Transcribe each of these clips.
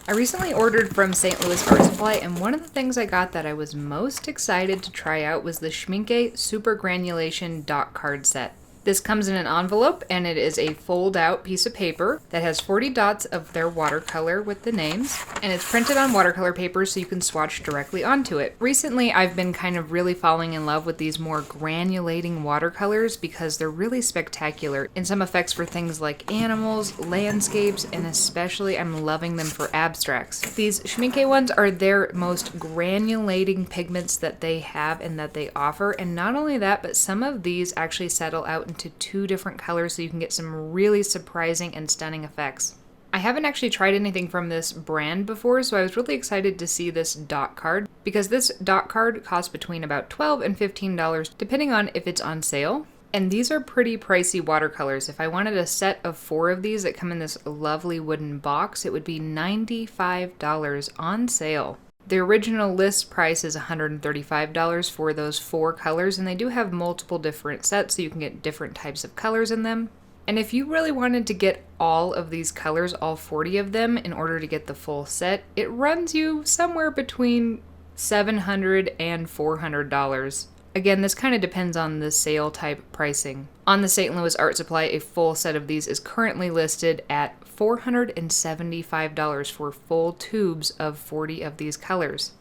I recently ordered from St. Louis Art Supply, and one of the things I got that I was most excited to try out was the Schmincke Super Granulation Dot Card set. This comes in an envelope, and it is a fold-out piece of paper that has 40 dots of their watercolor with the names, and it's printed on watercolor paper so you can swatch directly onto it. Recently, I've been kind of really falling in love with these more granulating watercolors because they're really spectacular in some effects for things like animals, landscapes, and especially I'm loving them for abstracts. These Schmincke ones are their most granulating pigments that they have and that they offer, and not only that, but some of these actually settle out into 2 different colors so you can get some really surprising and stunning effects. I haven't actually tried anything from this brand before, so I was really excited to see this dot card because this dot card costs between about $12 and $15 depending on if it's on sale. And these are pretty pricey watercolors. If I wanted a set of 4 of these that come in this lovely wooden box, it would be $95 on sale. The original list price is $135 for those 4 colors, and they do have multiple different sets so you can get different types of colors in them. And if you really wanted to get all of these colors, all 40 of them, in order to get the full set, it runs you somewhere between $700 and $400. Again, this kind of depends on the sale type pricing. On the St. Louis Art Supply, a full set of these is currently listed at $475 for full tubes of 40 of these colors.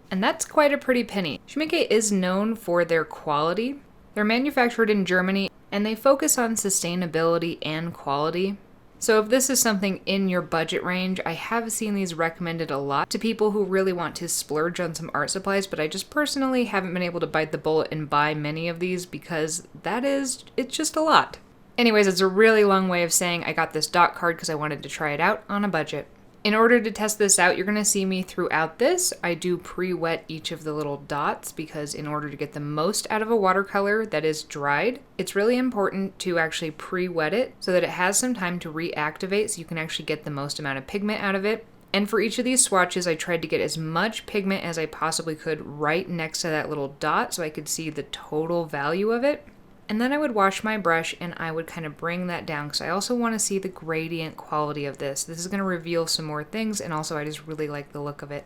And that's quite a pretty penny. Schmincke is known for their quality. They're manufactured in Germany, and they focus on sustainability and quality. So if this is something in your budget range, I have seen these recommended a lot to people who really want to splurge on some art supplies, but I just personally haven't been able to bite the bullet and buy many of these because it's just a lot. Anyways, it's a really long way of saying I got this dot card because I wanted to try it out on a budget. In order to test this out, you're going to see me throughout this. I do pre-wet each of the little dots because in order to get the most out of a watercolor that is dried, it's really important to actually pre-wet it so that it has some time to reactivate so you can actually get the most amount of pigment out of it. And for each of these swatches, I tried to get as much pigment as I possibly could right next to that little dot so I could see the total value of it. And then I would wash my brush and I would kind of bring that down because I also want to see the gradient quality of this. This is going to reveal some more things, and also I just really like the look of it.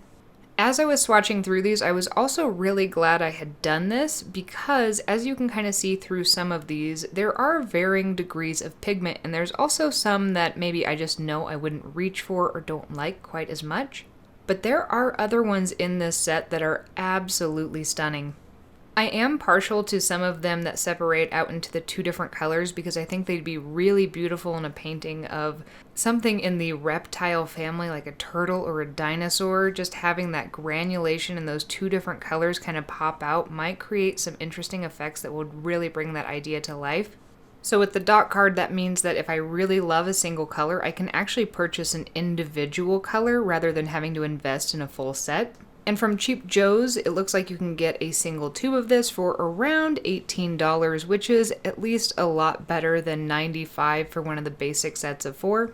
As I was swatching through these, I was also really glad I had done this because as you can kind of see through some of these, there are varying degrees of pigment, and there's also some that maybe I just know I wouldn't reach for or don't like quite as much. But there are other ones in this set that are absolutely stunning. I am partial to some of them that separate out into the 2 different colors because I think they'd be really beautiful in a painting of something in the reptile family like a turtle or a dinosaur. Just having that granulation in those 2 different colors kind of pop out might create some interesting effects that would really bring that idea to life. So with the dot card, that means that if I really love a single color, I can actually purchase an individual color rather than having to invest in a full set. And from Cheap Joe's, it looks like you can get a single tube of this for around $18, which is at least a lot better than $95 for one of the basic sets of 4.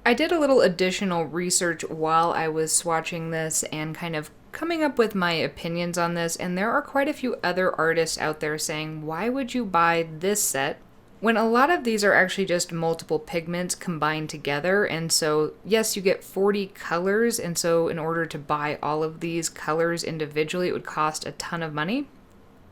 I did a little additional research while I was swatching this and kind of coming up with my opinions on this, and there are quite a few other artists out there saying, why would you buy this set? When a lot of these are actually just multiple pigments combined together, and so yes, you get 40 colors, and so in order to buy all of these colors individually, it would cost a ton of money.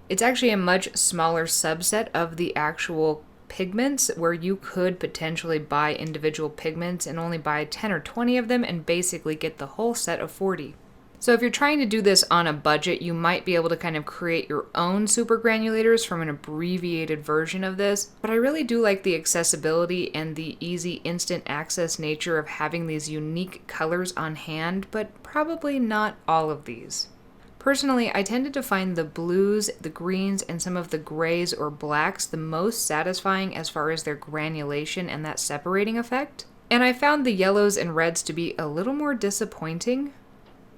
It's actually a much smaller subset of the actual pigments where you could potentially buy individual pigments and only buy 10 or 20 of them and basically get the whole set of 40. So if you're trying to do this on a budget, you might be able to kind of create your own super granulators from an abbreviated version of this. But I really do like the accessibility and the easy instant access nature of having these unique colors on hand, but probably not all of these. Personally, I tended to find the blues, the greens, and some of the grays or blacks the most satisfying as far as their granulation and that separating effect. And I found the yellows and reds to be a little more disappointing.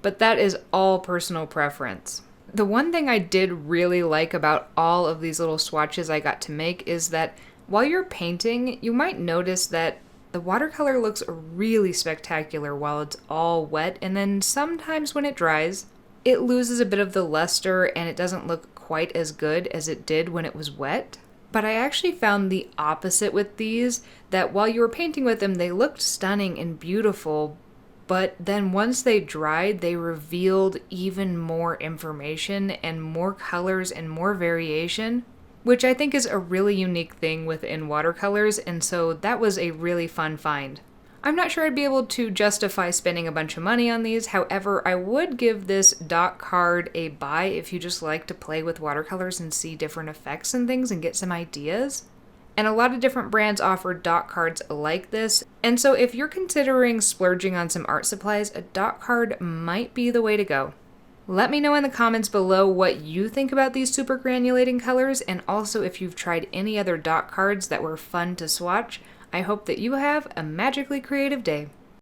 But that is all personal preference. The one thing I did really like about all of these little swatches I got to make is that while you're painting, you might notice that the watercolor looks really spectacular while it's all wet, and then sometimes when it dries, it loses a bit of the luster and it doesn't look quite as good as it did when it was wet. But I actually found the opposite with these, that while you were painting with them, they looked stunning and beautiful, But then once they dried, they revealed even more information and more colors and more variation, which I think is a really unique thing within watercolors, and so that was a really fun find. I'm not sure I'd be able to justify spending a bunch of money on these, however, I would give this dot card a buy if you just like to play with watercolors and see different effects and things and get some ideas. And a lot of different brands offer dot cards like this, and so if you're considering splurging on some art supplies, a dot card might be the way to go. Let me know in the comments below what you think about these super granulating colors, and also if you've tried any other dot cards that were fun to swatch. I hope that you have a magically creative day.